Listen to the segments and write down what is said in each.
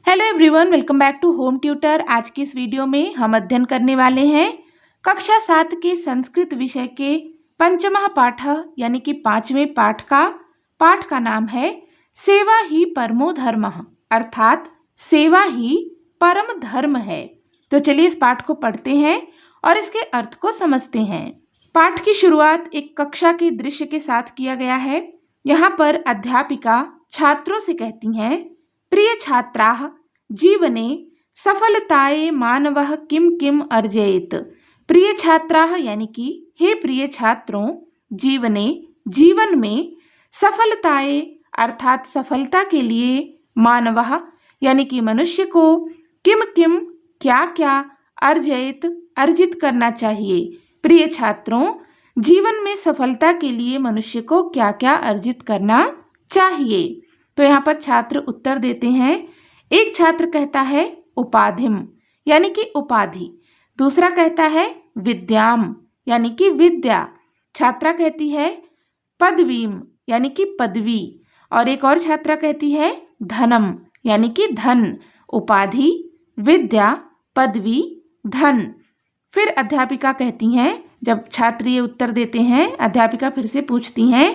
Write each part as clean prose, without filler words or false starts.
Hello everyone, welcome back to home tutor. आज की इस वीडियो में हम अध्ययन करने वाले हैं कक्षा 7 के संस्कृत विषय के पंचमः पाठ यानी कि 5वें पाठ का नाम है सेवा ही परमो धर्मः, अर्थात सेवा ही परम धर्म है। तो चलिए इस पाठ को पढ़ते हैं और इसके अर्थ को समझते हैं। पाठ की शुरुआत एक कक्षा के दृश्य के साथ किया गया है। यहाँ पर अध्यापिका छात्रों से कहती हैं, प्रिय छात्राः जीवने सफलताये मानवः किम किम अर्जयेत। प्रिय छात्राः यानी कि हे प्रिय छात्रों, जीवन में सफलताये अर्थात सफलता के लिए मानवः यानी कि मनुष्य को किम किम क्या क्या अर्जयेत अर्जित करना चाहिए। प्रिय छात्रों, जीवन में सफलता के लिए मनुष्य को क्या क्या अर्जित करना चाहिए। तो यहाँ पर छात्र उत्तर देते हैं। एक छात्र कहता है उपाधिम यानी कि उपाधि, दूसरा कहता है विद्याम यानी कि विद्या, छात्रा कहती है पदवीम यानी कि पदवी, और एक और छात्रा कहती है धनम यानी कि धन। उपाधि, विद्या, पदवी, धन। फिर अध्यापिका कहती हैं, जब छात्र ये उत्तर देते हैं, अध्यापिका फिर से पूछती हैं,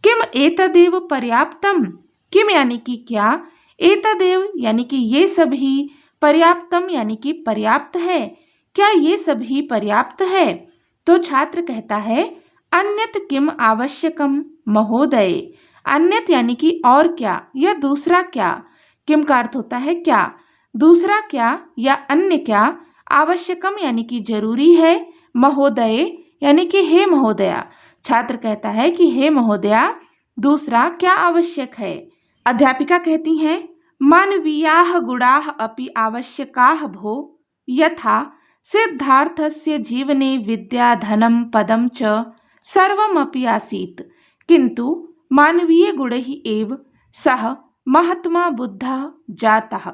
किम एतदेव पर्याप्तम। किम यानी कि क्या, एतदेव यानी कि ये सभी, पर्याप्तम यानी कि पर्याप्त है, क्या ये सभी पर्याप्त है। तो छात्र कहता है अन्यत किम आवश्यकम महोदय। अन्यत यानी कि और क्या या दूसरा क्या। किम का अर्थ होता है क्या, दूसरा क्या या अन्य क्या। आवश्यकम यानी कि जरूरी है, महोदय यानी कि हे महोदया। छात्र कहता है कि हे महोदया, दूसरा क्या आवश्यक है। अध्यापिका कहती हैं मानवीयाः गुणाः अपि आवश्यकाः भो, यथा सिद्धार्थस्य जीवने विद्या धनं पदं च सर्वमपि आसीत्, किन्तु मानवीय गुणैः एव सः महात्मा बुद्धः जातः।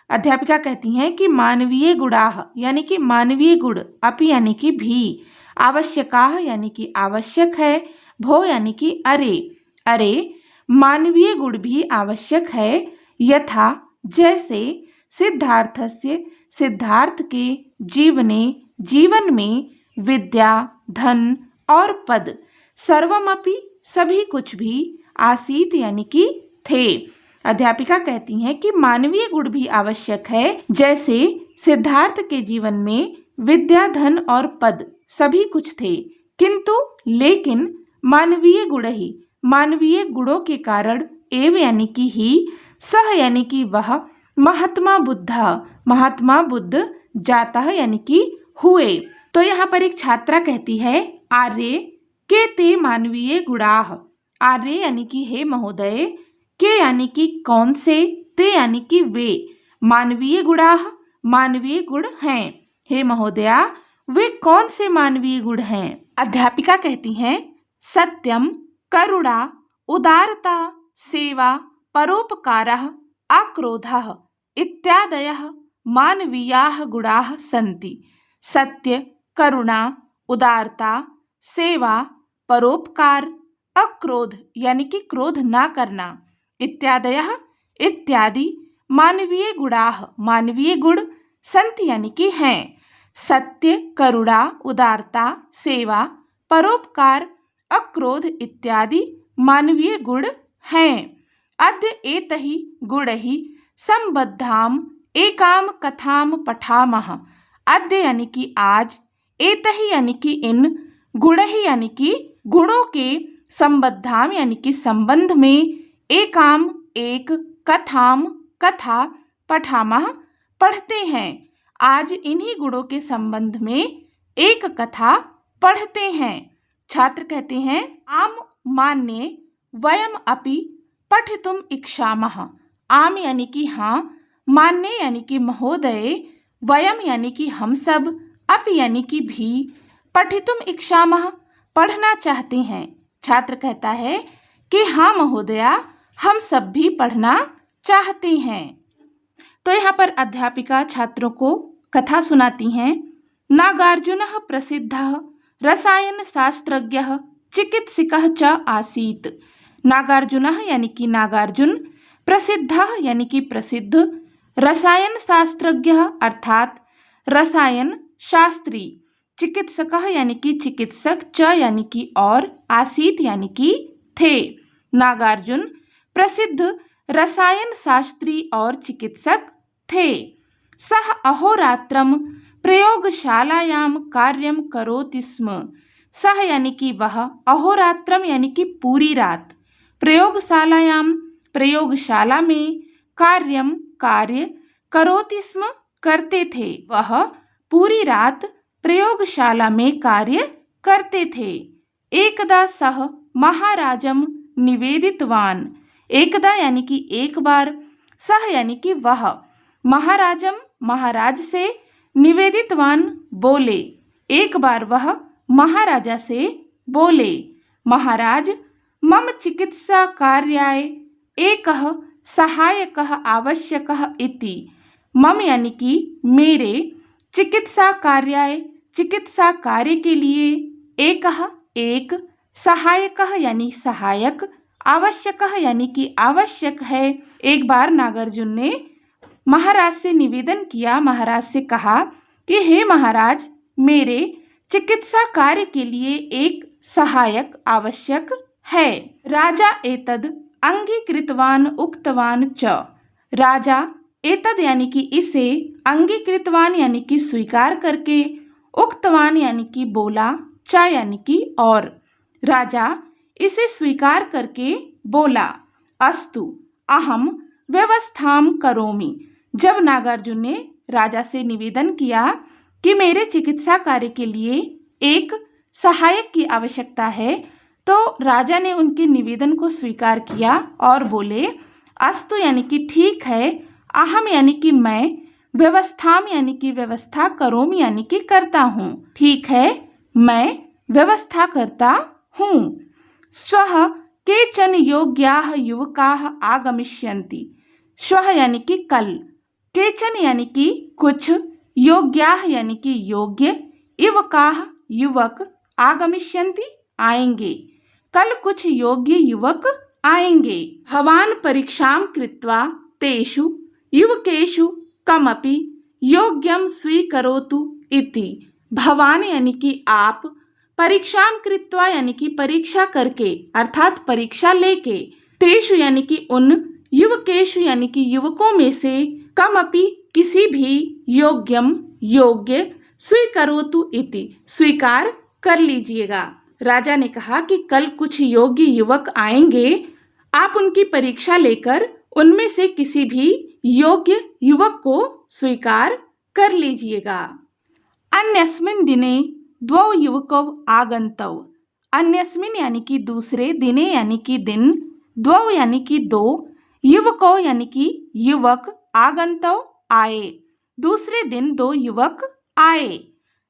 अध्यापिका कहती हैं कि मानवीय गुणाः यानी कि मानवीय गुण, अपि यानी कि भी, आवश्यकाः यानी कि आवश्यक है, भो यानी कि अरे मानवीय गुण भी आवश्यक है, यथा जैसे, सिद्धार्थस्य सिद्धार्थ के जीवन में विद्या धन और पद, सर्वमपि सभी कुछ भी, आसीत यानी कि थे। अध्यापिका कहती हैं कि मानवीय गुण भी आवश्यक है, जैसे सिद्धार्थ के जीवन में विद्या धन और पद सभी कुछ थे, किंतु लेकिन मानवीय गुणों के कारण, एव यानी कि ही, सह यानी कि वह, महात्मा बुद्ध जाता यानी कि हुए। तो यहाँ पर एक छात्रा कहती है आर्य के ते मानवीय गुणाः। आर्य यानी कि हे महोदय, के यानी कि कौन से, ते यानी कि वे, मानवीय गुणाः मानवीय गुण हैं, हे महोदया वे कौन से मानवीय गुण हैं। अध्यापिका कहती हैं सत्यम करुणा उदारता सेवा परोपकारः अक्रोधः इत्यादयः मानवीयाः गुणाः सन्ति। सत्य, करुणा, उदारता, सेवा, परोपकार, अक्रोध यानी कि क्रोध ना करना, इत्यादि मानवीय गुणाः मानवीय गुण, सन्ति यानी कि हैं। सत्य, करुणा, उदारता, सेवा, परोपकार, अक्रोध इत्यादि मानवीय गुण हैं। अद्य एतहि गुणैः संबद्धाम एकाम कथाम पठामः। अद्य यानी कि आज, एतहि यानी कि इन, गुणैः यानी कि गुणों के, संबद्धाम यानी कि संबंध में, एकाम एक, कथाम कथा, पठामः पढ़ते हैं। आज इन्हीं गुणों के संबंध में एक कथा पढ़ते हैं। छात्र कहते हैं आम मान्ये वयम अपि पठितुम इच्छामः। आम यानी कि हाँ, मान्य यानी कि महोदय, वयम यानी कि हम सब, अपि यानी कि भी, पठितुम इच्छामः पढ़ना चाहते हैं। छात्र कहता है कि हाँ महोदया, हम सब भी पढ़ना चाहते हैं। तो यहाँ पर अध्यापिका छात्रों को कथा सुनाती हैं। नागार्जुनः प्रसिद्धः रसायन शास्त्रज्ञः चिकित्सकः च आसीत्। नागार्जुनः यानी कि नागार्जुन, प्रसिद्धः यानी कि प्रसिद्ध, रसायन शास्त्रज्ञ अर्थात रसायन शास्त्री, चिकित्सकः यानी कि चिकित्सक, च यानी कि और, आसीत यानी कि थे। नागार्जुन प्रसिद्ध रसायन शास्त्री और चिकित्सक थे। सः अहोरात्रम प्रयोगशालायां कार्यं करोति स्म। सः यानी कि वह, अहोरात्रम यानी कि पूरी रात, प्रयोगशालायां प्रयोगशाला में, कार्यम कार्य, करोति स्म करते थे, वह पूरी रात प्रयोगशाला में कार्य करते थे। एकदा सः महाराजं निवेदितवान्। एकदा यानी कि एक बार, सह यानी कि वह, महाराजम महाराज से, निवेदितवान बोले, एक बार वह महाराजा से बोले, महाराज मम चिकित्सा कार्याय एकः सहायकः आवश्यकः इति। मम यानी कि मेरे, चिकित्सा कार्याय चिकित्सा कार्य के लिए, एकः एक, सहायकः यानी सहायक, आवश्यकः यानी कि आवश्यक है। एक बार नागार्जुन ने महाराज से निवेदन किया, महाराज से कहा कि हे महाराज, मेरे चिकित्सा कार्य के लिए एक सहायक आवश्यक है। राजा एतद अंगीकृतवान उक्तवान च। राजा एतद यानी कि इसे, अंगीकृतवान यानी कि स्वीकार करके, उक्तवान यानी कि बोला, च यानी कि और, राजा इसे स्वीकार करके बोला। अस्तु अहम व्यवस्थाम करोमि। जब नागार्जुन ने राजा से निवेदन किया कि मेरे चिकित्सा कार्य के लिए एक सहायक की आवश्यकता है, तो राजा ने उनके निवेदन को स्वीकार किया और बोले, अस्तु यानी कि ठीक है, अहम यानी कि मैं, व्यवस्थाम यानी कि व्यवस्था, करोमि यानी कि करता हूँ, ठीक है मैं व्यवस्था करता हूँ। श्वः केचन योग्याः युवकाः आगमिष्यन्ति। श्वः यानी कि कल, केचन यानी कि कुछ, योग्याः यानी कि योग्य, युवकाः युवक, आगमिष्यन्ति आएंगे, कल कुछ योग्य युवक आएंगे। भवान परीक्षां कृत्वा तेषु युवकेषु कमपि योग्यं स्वीकरोतु इति। भवान यानी कि आप, परीक्षां कृत्वा यानी कि परीक्षा करके अर्थात परीक्षा लेके, तेषु यानी कि उन, युवकेषु यानी कि युवकों में से, कमपि किसी भी, योग्यम योग्य, स्वीकरोतु इति स्वीकार कर लीजिएगा। राजा ने कहा कि कल कुछ योग्य युवक आएंगे, आप उनकी परीक्षा लेकर उनमें से किसी भी योग्य युवक को स्वीकार कर लीजिएगा। अन्यस्मिन् दिने द्वौ युवकौ आगन्तौ। अन्यस्मिन् यानी कि दूसरे, दिने यानी कि दिन, द्वौ यानी कि दो, युवकौ यानी कि युवक, आगन्तौ आए, दूसरे दिन दो युवक आए।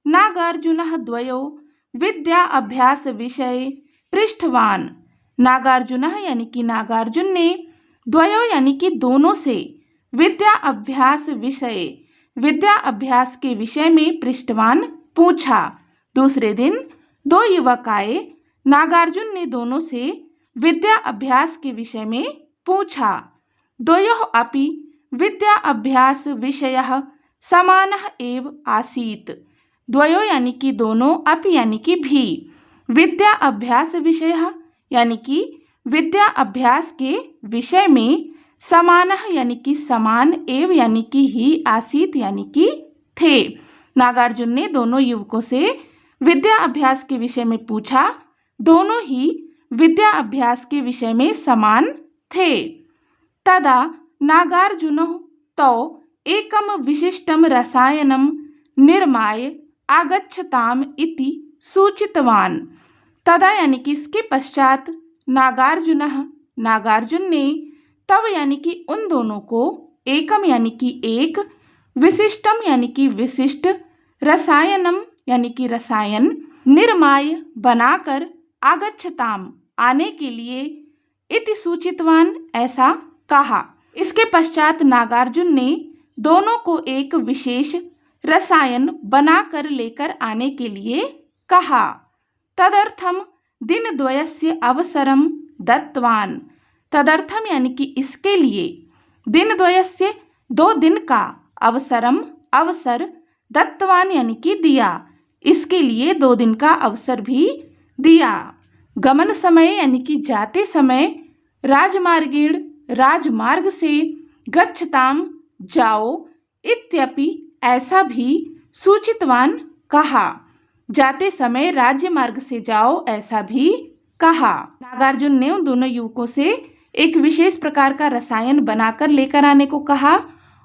नागार्जुनः द्वयो विद्या अभ्यास विषये पृष्ठवान। नागार्जुनः यानी कि नागार्जुन ने, द्वयो यानी कि दोनों से, विद्या अभ्यास विषये विद्या अभ्यास के विषय में पृष्ठवान पूछा। दूसरे दिन दो युवक आए, नागार्जुन ने दोनों से विद्या अभ्यास के विषय में पूछा। द्वयोः अपि विद्या अभ्यास विषयः समानः एव आसीत्। द्वयो यानी कि दोनों, अपि यानी कि भी, विद्या अभ्यास विषयः यानी कि विद्या अभ्यास के विषय में, समानः यानी कि समान, एव यानी कि ही, आसीत यानी कि थे। नागार्जुन ने दोनों युवकों से विद्या अभ्यास के विषय में पूछा, दोनों ही विद्या अभ्यास के विषय में समान थे। तदा नागार्जुनः तौ एकं विशिष्टं रसायनं निर्माय आगच्छताम इति सूचितवान। तदा यानी कि इसके पश्चात, नागार्जुन ने, तब यानी कि उन दोनों को, एकम यानी कि एक, विशिष्टम यानी कि विशिष्ट, रसायनम यानी कि रसायन, निर्माय बनाकर, आगच्छताम आने के लिए, इति सूचितवान ऐसा कहा। इसके पश्चात नागार्जुन ने दोनों को एक विशेष रसायन बनाकर लेकर आने के लिए कहा। तदर्थम दिनद्वयस्य अवसरम दत्तवान। तदर्थम यानी कि इसके लिए, दिनद्वयस्य 2 दिन का अवसर दत्तवान यानी कि दिया, इसके लिए 2 दिन का अवसर भी दिया। गमन समय यानी कि जाते समय, राजमार्गेण राजमार्ग से, गच्छताम जाओ, इत्यपि ऐसा भी सूचितवान कहा। जाते समय राज्य मार्ग से जाओ ऐसा भी कहा। नागार्जुन ने उन दोनों युवकों से एक विशेष प्रकार का रसायन बनाकर लेकर आने को कहा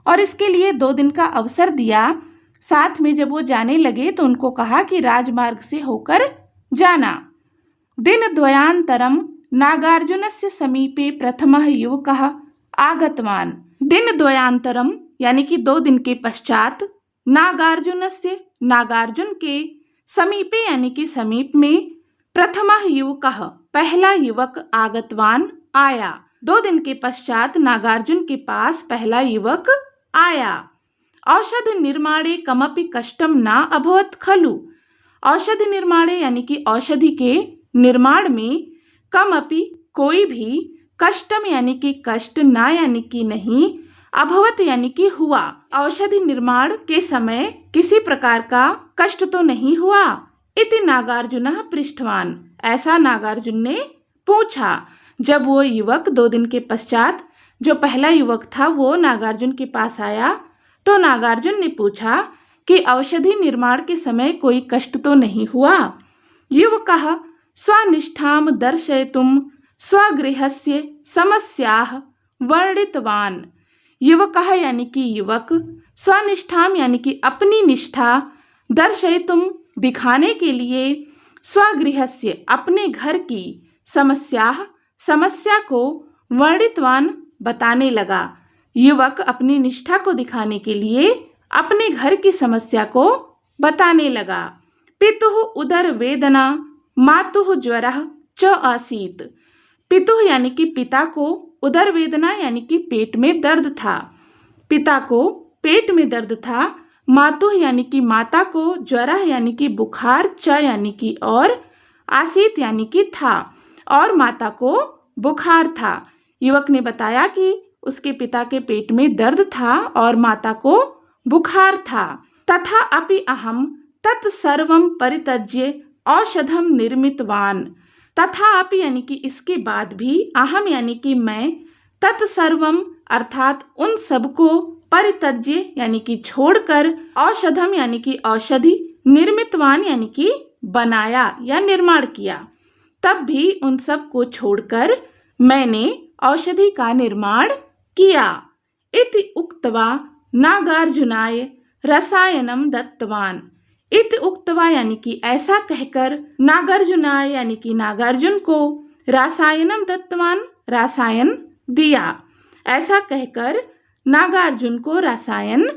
और इसके लिए 2 दिन का अवसर दिया। साथ में जब वो जाने लगे तो उनको कहा कि राजमार्ग से होकर जाना। दिनद्वयान्तरं नागार्जुनस्य समीपे प्रथमः युवकः आगतवान्। दिनद्वयान्तरं यानी कि 2 दिन के पश्चात, नागार्जुन के समीपे यानी कि समीप में, प्रथमः युवकः पहला युवक, आगतवान आया। 2 दिन के पश्चात नागार्जुन के पास पहला युवक आया। औषध निर्माणे कमपि कष्टम न अभवत् खलु। औषधि निर्माणे यानी कि औषधि के निर्माण में, कमपि कोई भी, कष्टम यानी कि कष्ट, ना यानी कि नहीं, अभवत यानी कि हुआ। औषधि निर्माण के समय किसी प्रकार का कष्ट तो नहीं हुआ। इति नागार्जुनः पृष्ठवान, ऐसा नागार्जुन ने पूछा। जब वो युवक 2 दिन के पश्चात, जो पहला युवक था वो नागार्जुन के पास आया तो नागार्जुन ने पूछा कि औषधि निर्माण के समय कोई कष्ट तो नहीं हुआ। युवकः स्वनिष्ठां दर्शयितुं स्वगृहस्य समस्याः वर्णितवान्। युवकः यानी कि युवक, स्वनिष्ठां यानी कि अपनी निष्ठा, दर्शयितुं दिखाने के लिए, स्वगृहस्य अपने घर की, समस्या को, वर्णितवान बताने लगा। युवक अपनी निष्ठा को दिखाने के लिए अपने घर की समस्या को बताने लगा। पितुः उदर वेदना मातुः ज्वरः च आसीत्। पितुः यानी कि पिता को, उदर वेदना यानी कि पेट में दर्द था, पिता को पेट में दर्द था। मातुः यानी कि माता को, ज्वरः यानी कि बुखार, च यानी कि और, आसीत यानी कि था, और माता को बुखार था। युवक ने बताया कि उसके पिता के पेट में दर्द था और माता को बुखार था। तथा अपि अहम तत्सर्वं परित्यज्य औषधम निर्मितवान। तथा अपि यानी कि इसके बाद भी, अहम यानी कि मैं, तत्सर्वम अर्थात उन सबको, परित्यज्य यानी कि छोड़कर, औषधम यानी कि औषधि, निर्मितवान यानी कि बनाया या निर्माण किया, तब भी उन सब को छोड़कर मैंने औषधि का निर्माण किया। इति उक्त्वा नागार्जुनाय रसायनम दत्तवान। इति उक्त्वा यानी कि ऐसा कहकर, नागार्जुनाय यानी कि नागार्जुन को, रसायनम दत्तवान रसायन दिया। ऐसा कहकर नागार्जुन को रसायन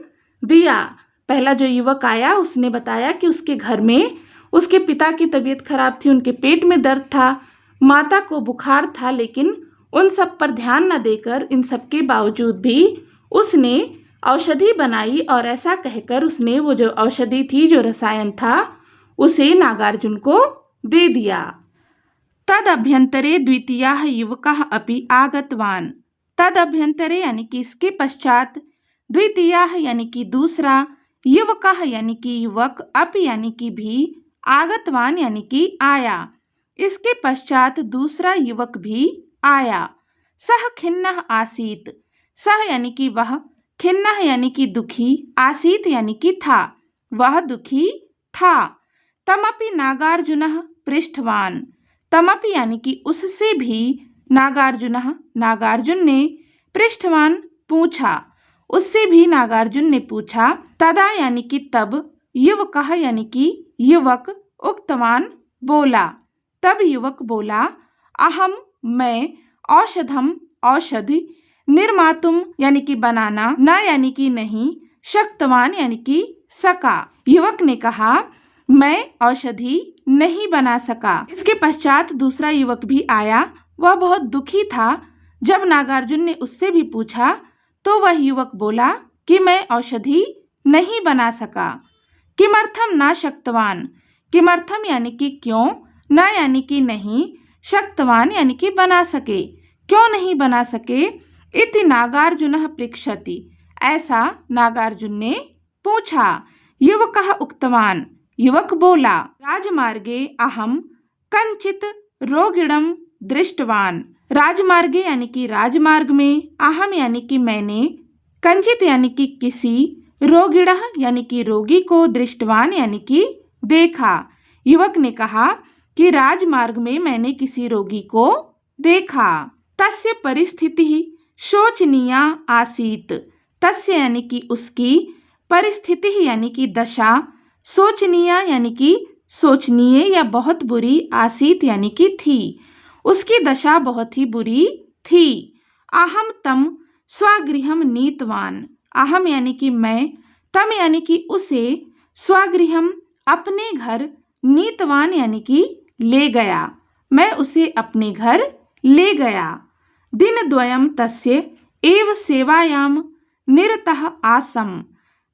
दिया। पहला जो युवक आया उसने बताया कि उसके घर में उसके पिता की तबीयत खराब थी, उनके पेट में दर्द था, माता को बुखार था, लेकिन उन सब पर ध्यान न देकर, इन सब के बावजूद भी उसने औषधि बनाई और ऐसा कहकर उसने वो जो औषधि थी, जो रसायन था, उसे नागार्जुन को दे दिया। तद अभ्यंतरे द्वितीयः युवकः अपि आगतवान्। तद अभ्यंतरे यानी कि इसके पश्चात, द्वितीयः यानी कि दूसरा, युवकः यानी कि युवक, अपि यानी कि भी, आगतवान यानी कि आया, इसके पश्चात दूसरा युवक भी आया। सह खिन्नः आसीत। सह यानी कि वह, खिन्नः यानी कि दुखी, आसीत यानी कि था, वह दुखी था। तमपि नागार्जुनः पृष्ठवान। तमपि यानी कि उससे भी, नागार्जुनः नागार्जुन ने, पृष्ठवान पूछा, उससे भी नागार्जुन ने पूछा। तदा यानी कि तब, युवकः यानी कि युवक, उक्तवान बोला, तब युवक बोला, अहम मैं, औषधम औषधि, निर्मातुम यानी कि बनाना, न यानी कि नहीं, शक्तवान यानी कि सका। युवक ने कहा मैं औषधि नहीं बना सका। इसके पश्चात दूसरा युवक भी आया, वह बहुत दुखी था। जब नागार्जुन ने उससे भी पूछा तो वह युवक बोला कि मैं औषधि नहीं बना सका। किमर्थम न शक्तवान। किमर्थम यानी कि क्यों, न यानी कि नहीं, शक्तवान यानी कि बना सके, क्यों नहीं बना सके। इति नागार्जुनः पृच्छति। ऐसा नागार्जुन ने पूछा। युवकः उक्तवान्, युवक बोला, राजमार्गे अहम कंचित रोगिणम दृष्टवान। राजमार्गे यानी कि राजमार्ग में, अहम यानी कि मैंने, कंचित यानी कि किसी, रोगिणः यानी कि रोगी को, दृष्टवान यानी कि देखा। युवक ने कहा कि राजमार्ग में मैंने किसी रोगी को देखा। तस्य परिस्थितिः शोचनीया आसीत्। तस्य यानी कि उसकी, परिस्थिति यानी कि दशा, शोचनीय यानी कि सोचनीय या बहुत बुरी, आसीत यानी कि थी, उसकी दशा बहुत ही बुरी थी। अहम तम स्वगृहम नीतवान। अहम यानी कि मैं, तम यानी कि उसे, स्वगृहम अपने घर, नीतवान यानी कि ले गया, मैं उसे अपने घर ले गया। दिनद्वयं तस्य एव सेवायाम निरतः आसम।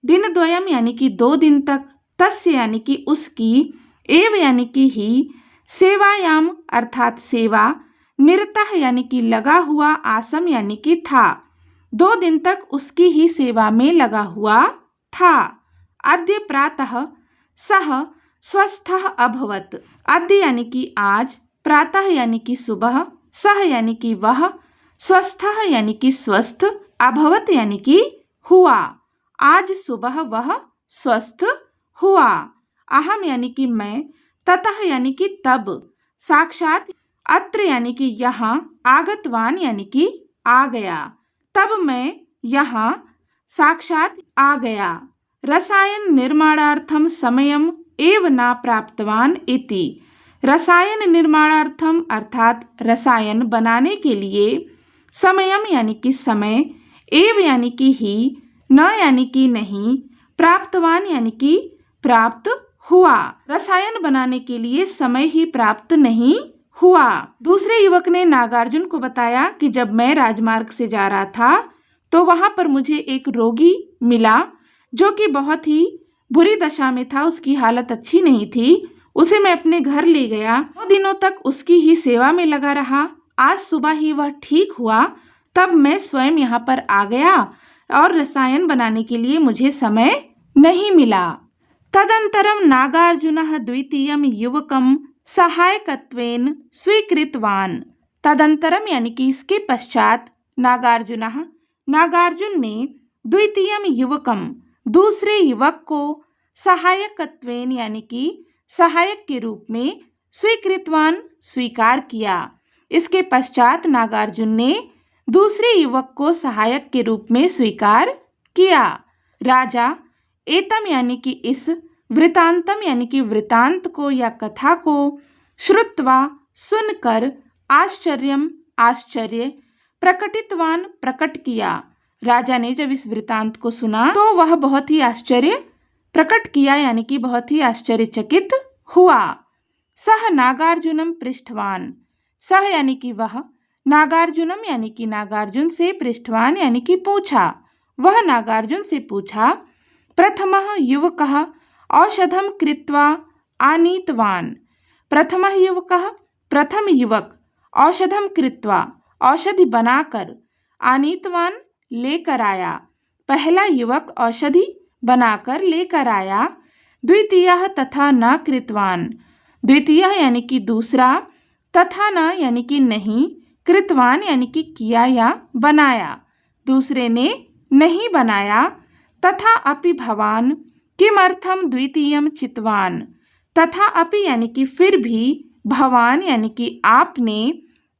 दिनद्वयम यानी कि 2 दिन तक, तस्य यानी कि उसकी, एव यानी कि ही, सेवायाम अर्थात सेवा, निरतः यानी कि लगा हुआ, आसम यानी कि था, 2 दिन तक उसकी ही सेवा में लगा हुआ था। अद्य प्रातः सः स्वस्थः अभवत्। अद्य यानी कि आज, प्रातः यानी कि सुबह, सह यानी कि वह, स्वस्थः यानी कि स्वस्थ, अभवत यानी कि हुआ, आज सुबह वह स्वस्थ हुआ। अहम यानी कि मैं, ततः यानी कि तब, साक्षात, अत्र यानी कि यहाँ, आगतवान यानी कि आ गया, तब मैं यहाँ साक्षात आ गया। रसायन निर्माणार्थम समयम एव न प्राप्तवान इति। रसायन निर्माणार्थम अर्थात रसायन बनाने के लिए, समयम यानी कि समय, एव यानी कि ही, न यानी कि नहीं, प्राप्तवान यानी कि प्राप्त हुआ। रसायन बनाने के लिए समय ही प्राप्त नहीं हुआ। दूसरे युवक ने नागार्जुन को बताया कि जब मैं राजमार्ग से जा रहा था तो वहां पर मुझे एक रोगी मिला जो कि बहुत ही बुरी दशा में था, उसकी हालत अच्छी नहीं थी। उसे मैं अपने घर ले गया, 2 दिनों तक उसकी ही सेवा में लगा रहा। आज सुबह ही वह ठीक हुआ, तब मैं स्वयं यहाँ पर आ गया और रसायन बनाने के लिए मुझे समय नहीं मिला। तदंतरम नागार्जुनः द्वितीयं युवकं सहायकत्वेन स्वीकृतवान। तदंतरम यानी कि इसके पश्चात, नागार्जुन ने द्वितीयं युवकम दूसरे युवक को, सहायकत्वेन यानी कि सहायक के रूप में, स्वीकृतवान स्वीकार किया। इसके पश्चात नागार्जुन ने दूसरे युवक को सहायक के रूप में स्वीकार किया। राजा एतम यानी कि इस, वृतांतम यानी कि वृतांत को या कथा को, श्रुत्वा सुनकर, आश्चर्य, प्रकटितवान प्रकट किया। राजा ने जब इस वृतांत को सुना तो वह बहुत ही आश्चर्य प्रकट किया यानी कि बहुत ही आश्चर्यचकित हुआ। सह नागार्जुनम पृष्ठवान। सह यानी कि वह, नागार्जुनम यानी कि नागार्जुन से, पृष्ठवान यानी कि पूछा, वह नागार्जुन से पूछा। प्रथमः युवकः औषधम कृत्वा आनीतवान। प्रथमः युवकः, प्रथम युवक, औषधम कृत्वा औषधि बनाकर, आनीतवान लेकर आया, पहला युवक औषधि बनाकर लेकर आया। द्वितीयः तथा न कृतवान। द्वितीयः यानी कि दूसरा, तथा न यानी कि नहीं, कृतवान यानी कि किया या बनाया, दूसरे ने नहीं बनाया। तथा अपि भवान किमर्थम द्वितीयम चितवान। तथा अपि यानी कि फिर भी, भवान यानी कि आपने,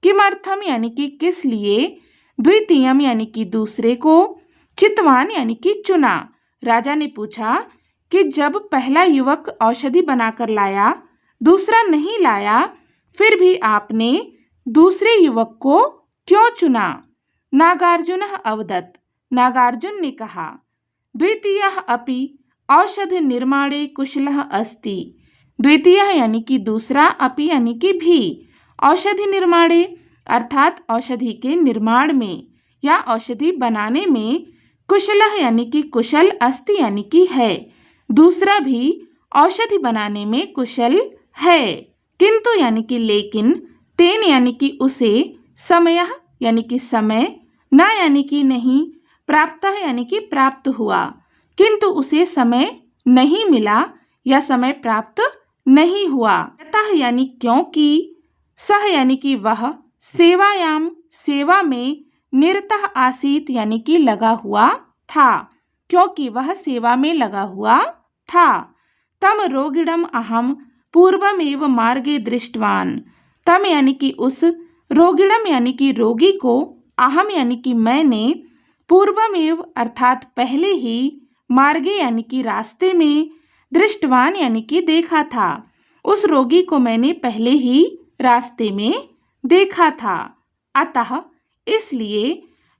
किमर्थम यानी कि किस लिए, द्वितीयम यानी कि दूसरे को, चितवान यानी कि चुना। राजा ने पूछा कि जब पहला युवक औषधि बनाकर लाया, दूसरा नहीं लाया, फिर भी आपने दूसरे युवक को क्यों चुना। नागार्जुनः अवदत्। नागार्जुन ने कहा, द्वितीयः अपि औषध निर्माणे कुशलः अस्ति। द्वितीयः यानी कि दूसरा, अपि यानी कि भी, औषधि निर्माणे अर्थात औषधि के निर्माण में या औषधि बनाने में, कुशलः यानी कि कुशल, अस्ति यानी कि है, दूसरा भी औषधि बनाने में कुशल है। किंतु यानी कि लेकिन, तेन यानी कि उसे, समयः यानी कि समय, न यानी कि नहीं, प्राप्त यानी कि प्राप्त हुआ, किंतु उसे समय नहीं मिला या समय प्राप्त नहीं हुआ। यतः यानी क्योंकि, सह यानी कि वह, सेवायाम सेवा में, निरतः आसीत यानी कि लगा हुआ था, क्योंकि वह सेवा में लगा हुआ था। तम रोगिणम अहम पूर्वमेव मार्गे दृष्टवान। तम यानी कि उस, रोगिणम यानी कि रोगी को, अहम यानी कि मैंने, पूर्वमेव अर्थात पहले ही, मार्गे यानी कि रास्ते में, दृष्टवान यानी कि देखा था। उस रोगी को मैंने पहले ही रास्ते में देखा था। अतः इसलिए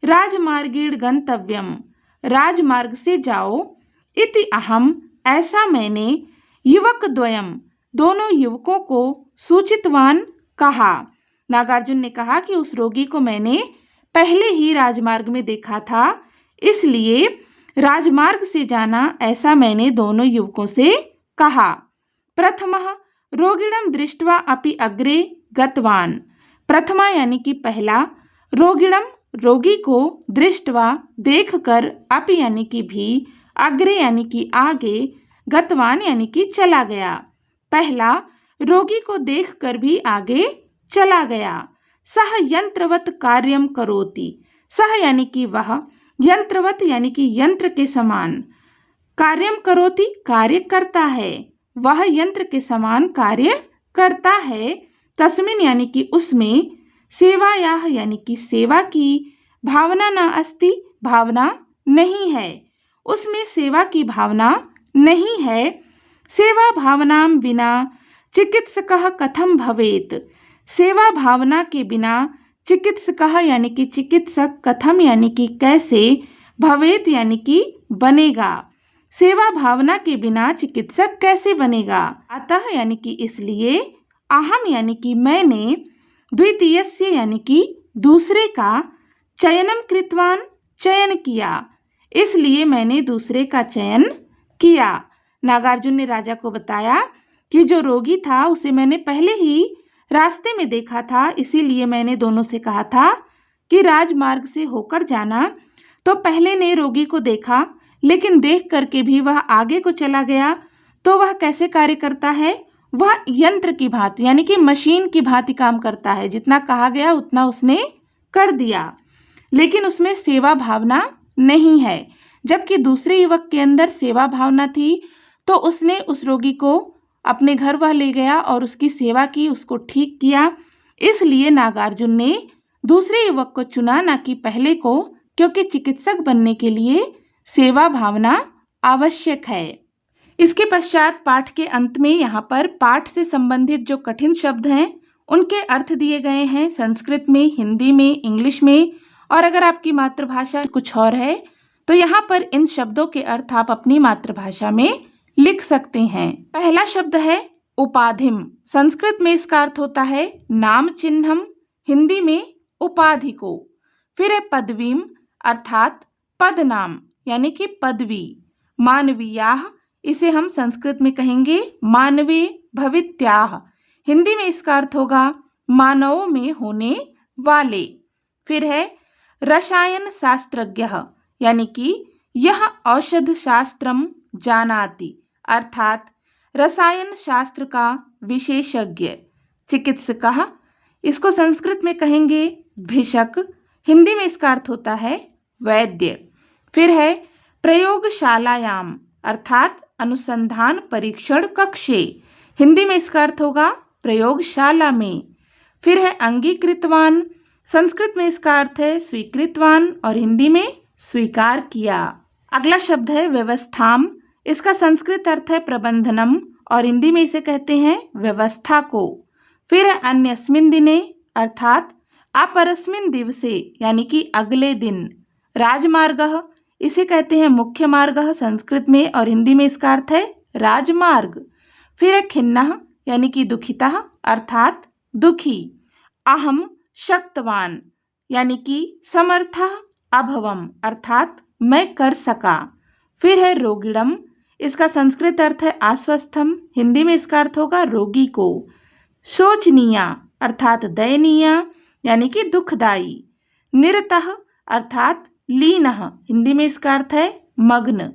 राजमार्गेण गंतव्यम, राजमार्ग से जाओ, इति अहम ऐसा मैंने, युवक द्वयम दोनों युवकों को, सूचितवान कहा। नागार्जुन ने कहा कि उस रोगी को मैंने पहले ही राजमार्ग में देखा था, इसलिए राजमार्ग से जाना ऐसा मैंने दोनों युवकों से कहा। प्रथमः रोगिणम दृष्ट्वा अपि अग्रे गतवान। प्रथमा यानी कि पहला, रोगिणम रोगी को, दृष्ट्वा देखकर, अपि यानी कि भी, अग्रे यानी कि आगे, गतवान यानी कि चला गया। पहला रोगी को देखकर भी आगे चला गया। सह यंत्रवत कार्यम करोति। सह यानी कि वह, यंत्रवत यानी कि यंत्र के समान, कार्यम करोति कार्य करता है, वह यंत्र के समान कार्य करता है। तस्मिन यानी कि उसमें, सेवायाः यानी कि सेवा की, भावना न अस्ति भावना नहीं है, उसमें सेवा की भावना नहीं है। सेवा भावनाम बिना चिकित्सकः कथम भवेत्। सेवा भावना के बिना चिकित्सकः यानी कि चिकित्सक, कथम यानी कि कैसे, भवेत् यानी कि बनेगा। सेवा भावना के बिना चिकित्सक कैसे बनेगा। अतः यानी कि इसलिए, अहम यानी कि मैंने, द्वितीयस्य यानी कि दूसरे का, चयनम कृतवान चयन किया, इसलिए मैंने दूसरे का चयन किया। नागार्जुन ने राजा को बताया कि जो रोगी था उसे मैंने पहले ही रास्ते में देखा था, इसीलिए मैंने दोनों से कहा था कि राजमार्ग से होकर जाना। तो पहले ने रोगी को देखा, लेकिन देख करके भी वह आगे को चला गया। तो वह कैसे कार्य करता है, वह यंत्र की भांति यानी कि मशीन की भांति काम करता है। जितना कहा गया उतना उसने कर दिया, लेकिन उसमें सेवा भावना नहीं है। जबकि दूसरे युवक के अंदर सेवा भावना थी, तो उसने उस रोगी को अपने घर वह ले गया और उसकी सेवा की, उसको ठीक किया। इसलिए नागार्जुन ने दूसरे युवक को चुना, ना कि पहले को, क्योंकि चिकित्सक बनने के लिए सेवा भावना आवश्यक है। इसके पश्चात पाठ के अंत में यहाँ पर पाठ से संबंधित जो कठिन शब्द हैं उनके अर्थ दिए गए हैं, संस्कृत में, हिंदी में, इंग्लिश में। और अगर आपकी मातृभाषा कुछ और है तो यहाँ पर इन शब्दों के अर्थ आप अपनी मातृभाषा में लिख सकते हैं। पहला शब्द है उपाधिम। संस्कृत में इसका अर्थ होता है नाम चिन्हम, हिंदी में उपाधि को। फिर है पदवीम अर्थात पद नाम यानी कि पदवी। मानवीयाः, इसे हम संस्कृत में कहेंगे मानवे भवित्याः, हिंदी में इसका अर्थ होगा मानवों में होने वाले। फिर है रसायन शास्त्रज्ञः, यानी कि यह औषध शास्त्रम जानाति, अर्थात रसायन शास्त्र का विशेषज्ञ। चिकित्सकः, इसको संस्कृत में कहेंगे भिषक, हिंदी में इसका अर्थ होता है वैद्य। फिर है प्रयोगशालायाम अर्थात अनुसंधान परीक्षण कक्षे, हिंदी में इसका अर्थ होगा प्रयोगशाला में। फिर है अंगीकृतवान, संस्कृत में इसका अर्थ है स्वीकृतवान और हिंदी में स्वीकार किया। अगला शब्द है व्यवस्थाम, इसका संस्कृत अर्थ है प्रबंधनम और हिंदी में इसे कहते हैं व्यवस्था को। फिर है अन्यस्मिन दिने अर्थात अपरस्मिन दिवसे यानी कि अगले दिन। राजमार्गः, इसे कहते हैं मुख्य मार्ग संस्कृत में और हिंदी में इसका अर्थ है राजमार्ग। फिर है खिन्नः यानी कि दुखिता अर्थात दुखी। अहम शक्तवान यानी कि समर्थः अभवम अर्थात मैं कर सका। फिर है रोगिणम, इसका संस्कृत अर्थ है आश्वस्थम, हिंदी में इसका अर्थ होगा रोगी को। शोचनीया अर्थात दयनीय यानी कि दुखदाई। निरतः अर्थात लीनः हिंदी में इसका अर्थ है मग्न।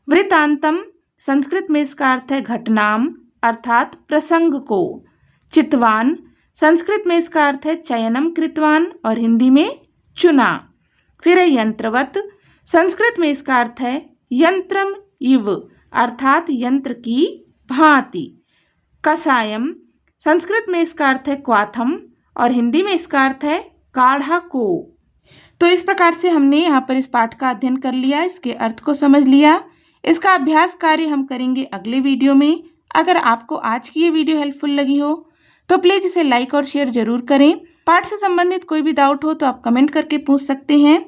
वृतांतम संस्कृत में इसका अर्थ है घटनाम अर्थात प्रसंग को। चितवान संस्कृत में इसका अर्थ है चयनम कृतवान और हिंदी में चुना। फिर है यंत्रवत, संस्कृत में इसका अर्थ है यंत्रम इव अर्थात यंत्र की भांति। कसायम संस्कृत में इसका अर्थ है क्वाथम और हिंदी में इसका अर्थ है काढ़ा को। तो इस प्रकार से हमने यहाँ पर इस पाठ का अध्ययन कर लिया, इसके अर्थ को समझ लिया। इसका अभ्यास कार्य हम करेंगे अगले वीडियो में। अगर आपको आज की ये वीडियो हेल्पफुल लगी हो तो प्लीज़ इसे लाइक और शेयर जरूर करें। पाठ से संबंधित कोई भी डाउट हो तो आप कमेंट करके पूछ सकते हैं।